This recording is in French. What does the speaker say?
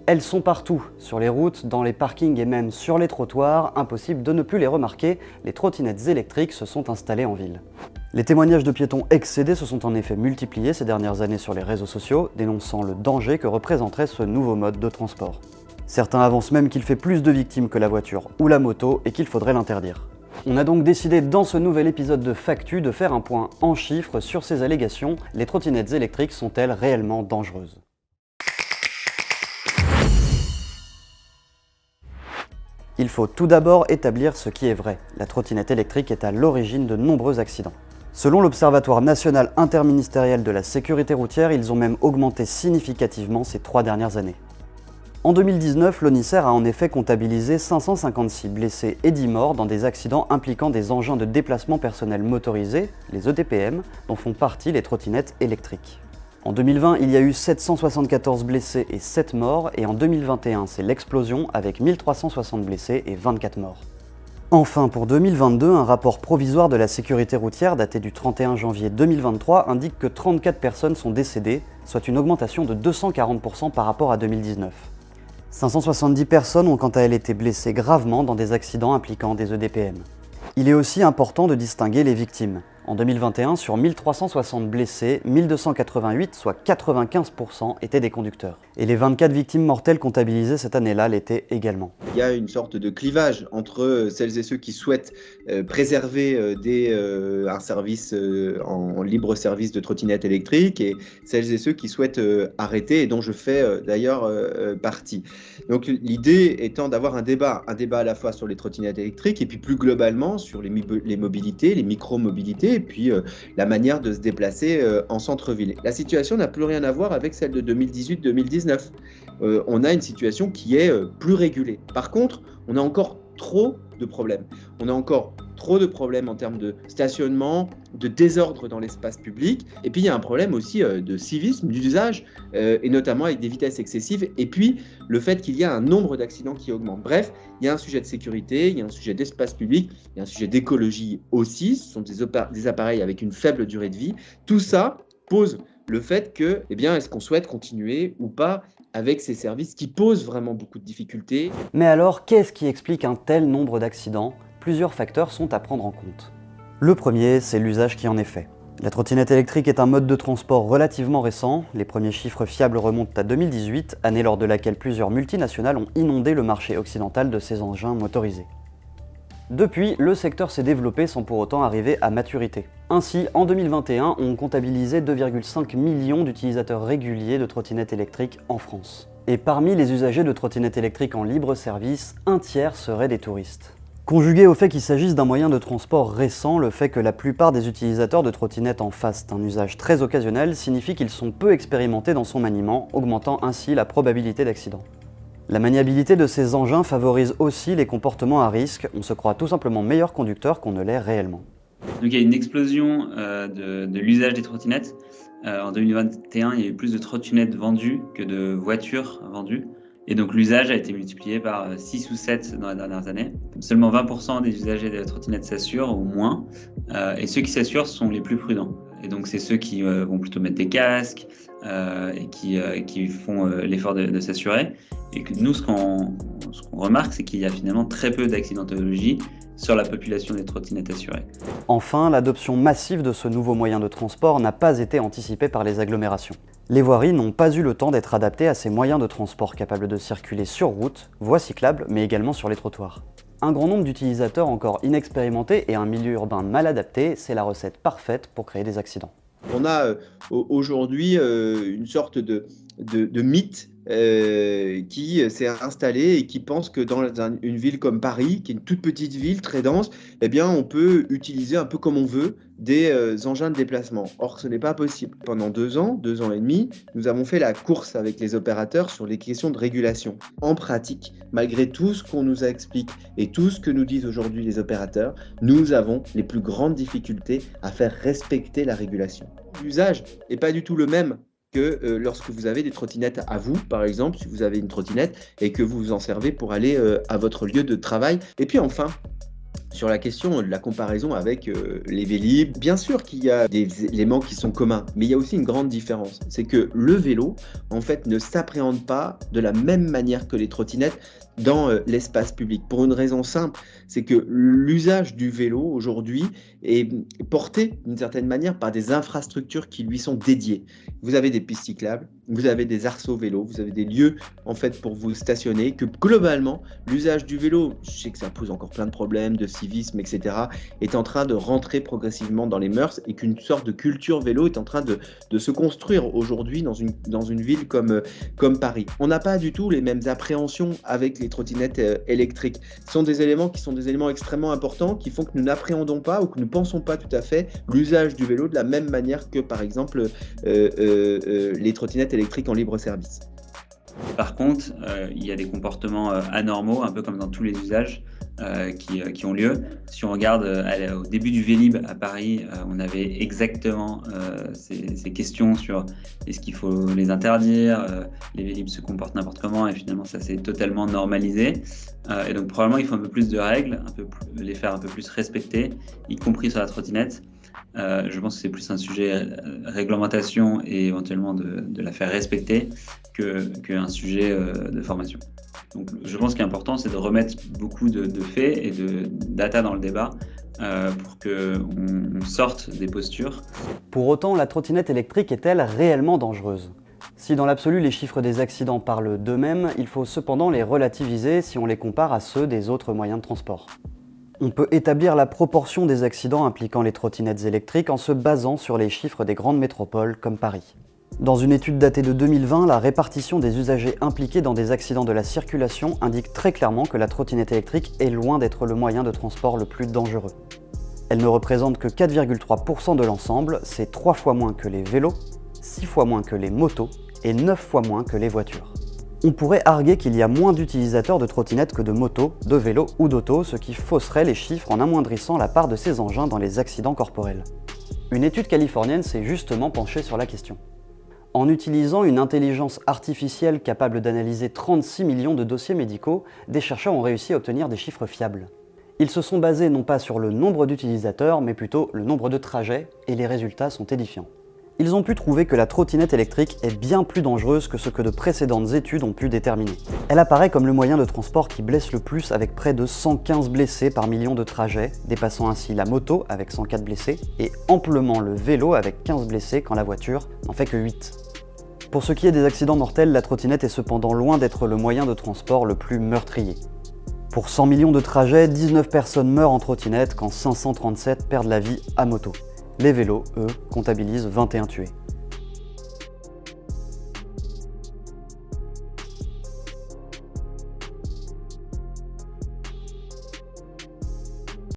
Elles sont partout, sur les routes, dans les parkings et même sur les trottoirs, impossible de ne plus les remarquer, les trottinettes électriques se sont installées en ville. Les témoignages de piétons excédés se sont en effet multipliés ces dernières années sur les réseaux sociaux, dénonçant le danger que représenterait ce nouveau mode de transport. Certains avancent même qu'il fait plus de victimes que la voiture ou la moto et qu'il faudrait l'interdire. On a donc décidé dans ce nouvel épisode de Factu de faire un point en chiffres sur ces allégations. Les trottinettes électriques sont-elles réellement dangereuses ? Il faut tout d'abord établir ce qui est vrai. La trottinette électrique est à l'origine de nombreux accidents. Selon l'Observatoire national interministériel de la sécurité routière, ils ont même augmenté significativement ces 3 dernières années. En 2019, l'ONISER a en effet comptabilisé 556 blessés et 10 morts dans des accidents impliquant des engins de déplacement personnel motorisés, les EDPM, dont font partie les trottinettes électriques. En 2020, il y a eu 774 blessés et 7 morts, et en 2021, c'est l'explosion avec 1360 blessés et 24 morts. Enfin, pour 2022, un rapport provisoire de la sécurité routière daté du 31 janvier 2023 indique que 34 personnes sont décédées, soit une augmentation de 240% par rapport à 2019. 570 personnes ont quant à elles été blessées gravement dans des accidents impliquant des EDPM. Il est aussi important de distinguer les victimes. En 2021, sur 1360 blessés, 1288, soit 95%, étaient des conducteurs. Et les 24 victimes mortelles comptabilisées cette année-là l'étaient également. Il y a une sorte de clivage entre celles et ceux qui souhaitent préserver un service en libre service de trottinettes électriques et celles et ceux qui souhaitent arrêter et dont je fais d'ailleurs partie. Donc l'idée étant d'avoir un débat à la fois sur les trottinettes électriques et puis plus globalement sur les mobilités, les micro-mobilités et puis la manière de se déplacer en centre-ville. La situation n'a plus rien à voir avec celle de 2018-2019. On a une situation qui est plus régulée. Par contre, on a encore trop de problèmes. On a encore trop de problèmes en termes de stationnement, de désordre dans l'espace public. Et puis, il y a un problème aussi de civisme, d'usage, et notamment avec des vitesses excessives. Et puis, le fait qu'il y a un nombre d'accidents qui augmente. Bref, il y a un sujet de sécurité, il y a un sujet d'espace public, il y a un sujet d'écologie aussi. Ce sont des appareils avec une faible durée de vie. Tout ça pose le fait que, est-ce qu'on souhaite continuer ou pas avec ces services qui posent vraiment beaucoup de difficultés. Mais alors, qu'est-ce qui explique un tel nombre d'accidents ? Plusieurs facteurs sont à prendre en compte. Le premier, c'est l'usage qui en est fait. La trottinette électrique est un mode de transport relativement récent. Les premiers chiffres fiables remontent à 2018, année lors de laquelle plusieurs multinationales ont inondé le marché occidental de ces engins motorisés. Depuis, le secteur s'est développé sans pour autant arriver à maturité. Ainsi, en 2021, on comptabilisait 2,5 millions d'utilisateurs réguliers de trottinettes électriques en France. Et parmi les usagers de trottinettes électriques en libre service, un tiers seraient des touristes. Conjugué au fait qu'il s'agisse d'un moyen de transport récent, le fait que la plupart des utilisateurs de trottinettes en fassent un usage très occasionnel signifie qu'ils sont peu expérimentés dans son maniement, augmentant ainsi la probabilité d'accident. La maniabilité de ces engins favorise aussi les comportements à risque, on se croit tout simplement meilleur conducteur qu'on ne l'est réellement. Donc il y a une explosion de l'usage des trottinettes. En 2021, il y a eu plus de trottinettes vendues que de voitures vendues. Et donc l'usage a été multiplié par 6 ou 7 dans les dernières années. Seulement 20% des usagers de trottinettes s'assurent, ou moins. Et ceux qui s'assurent sont les plus prudents. Et donc c'est ceux qui vont plutôt mettre des casques et qui font l'effort de s'assurer. Et que nous, ce qu'on remarque, c'est qu'il y a finalement très peu d'accidentologie sur la population des trottinettes assurées. Enfin, l'adoption massive de ce nouveau moyen de transport n'a pas été anticipée par les agglomérations. Les voiries n'ont pas eu le temps d'être adaptées à ces moyens de transport capables de circuler sur route, voies cyclables, mais également sur les trottoirs. Un grand nombre d'utilisateurs encore inexpérimentés et un milieu urbain mal adapté, c'est la recette parfaite pour créer des accidents. On a aujourd'hui une sorte de mythe qui s'est installé et qui pense que dans une ville comme Paris, qui est une toute petite ville très dense, on peut utiliser un peu comme on veut des engins de déplacement. Or, ce n'est pas possible. Pendant 2 ans et demi, nous avons fait la course avec les opérateurs sur les questions de régulation. En pratique, malgré tout ce qu'on nous explique et tout ce que nous disent aujourd'hui les opérateurs, nous avons les plus grandes difficultés à faire respecter la régulation. L'usage n'est pas du tout le même que lorsque vous avez des trottinettes à vous, par exemple, si vous avez une trottinette et que vous vous en servez pour aller à votre lieu de travail. Et puis enfin, Sur la question de la comparaison avec les Vélib, bien sûr qu'il y a des éléments qui sont communs, mais il y a aussi une grande différence. C'est que le vélo, en fait, ne s'appréhende pas de la même manière que les trottinettes dans l'espace public. Pour une raison simple, c'est que l'usage du vélo aujourd'hui est porté d'une certaine manière par des infrastructures qui lui sont dédiées. Vous avez des pistes cyclables, vous avez des arceaux vélos, vous avez des lieux en fait pour vous stationner, que globalement, l'usage du vélo, je sais que ça pose encore plein de problèmes, de civisme, etc., est en train de rentrer progressivement dans les mœurs et qu'une sorte de culture vélo est en train de se construire aujourd'hui dans une ville comme Paris. On n'a pas du tout les mêmes appréhensions avec les trottinettes électriques. Ce sont des éléments qui sont des éléments extrêmement importants qui font que nous n'appréhendons pas ou que nous ne pensons pas tout à fait l'usage du vélo de la même manière que par exemple les trottinettes électriques en libre service. Par contre, il y a des comportements anormaux, un peu comme dans tous les usages qui ont lieu. Si on regarde au début du Vélib à Paris, on avait exactement ces questions sur est-ce qu'il faut les interdire, les Vélib se comportent n'importe comment et finalement ça s'est totalement normalisé. Et donc probablement il faut un peu plus de règles, les faire un peu plus respecter, y compris sur la trottinette. Je pense que c'est plus un sujet réglementation et éventuellement de la faire respecter qu'un sujet de formation. Donc je pense qu'il est important, c'est de remettre beaucoup de faits et de data dans le débat pour qu'on sorte des postures. Pour autant, la trottinette électrique est-elle réellement dangereuse ? Si dans l'absolu les chiffres des accidents parlent d'eux-mêmes, il faut cependant les relativiser si on les compare à ceux des autres moyens de transport. On peut établir la proportion des accidents impliquant les trottinettes électriques en se basant sur les chiffres des grandes métropoles comme Paris. Dans une étude datée de 2020, la répartition des usagers impliqués dans des accidents de la circulation indique très clairement que la trottinette électrique est loin d'être le moyen de transport le plus dangereux. Elle ne représente que 4,3% de l'ensemble, c'est 3 fois moins que les vélos, 6 fois moins que les motos et 9 fois moins que les voitures. On pourrait arguer qu'il y a moins d'utilisateurs de trottinettes que de motos, de vélos ou d'autos, ce qui fausserait les chiffres en amoindrissant la part de ces engins dans les accidents corporels. Une étude californienne s'est justement penchée sur la question. En utilisant une intelligence artificielle capable d'analyser 36 millions de dossiers médicaux, des chercheurs ont réussi à obtenir des chiffres fiables. Ils se sont basés non pas sur le nombre d'utilisateurs, mais plutôt le nombre de trajets, et les résultats sont édifiants. Ils ont pu trouver que la trottinette électrique est bien plus dangereuse que ce que de précédentes études ont pu déterminer. Elle apparaît comme le moyen de transport qui blesse le plus avec près de 115 blessés par million de trajets, dépassant ainsi la moto avec 104 blessés, et amplement le vélo avec 15 blessés quand la voiture n'en fait que 8. Pour ce qui est des accidents mortels, la trottinette est cependant loin d'être le moyen de transport le plus meurtrier. Pour 100 millions de trajets, 19 personnes meurent en trottinette quand 537 perdent la vie à moto. Les vélos, eux, comptabilisent 21 tués.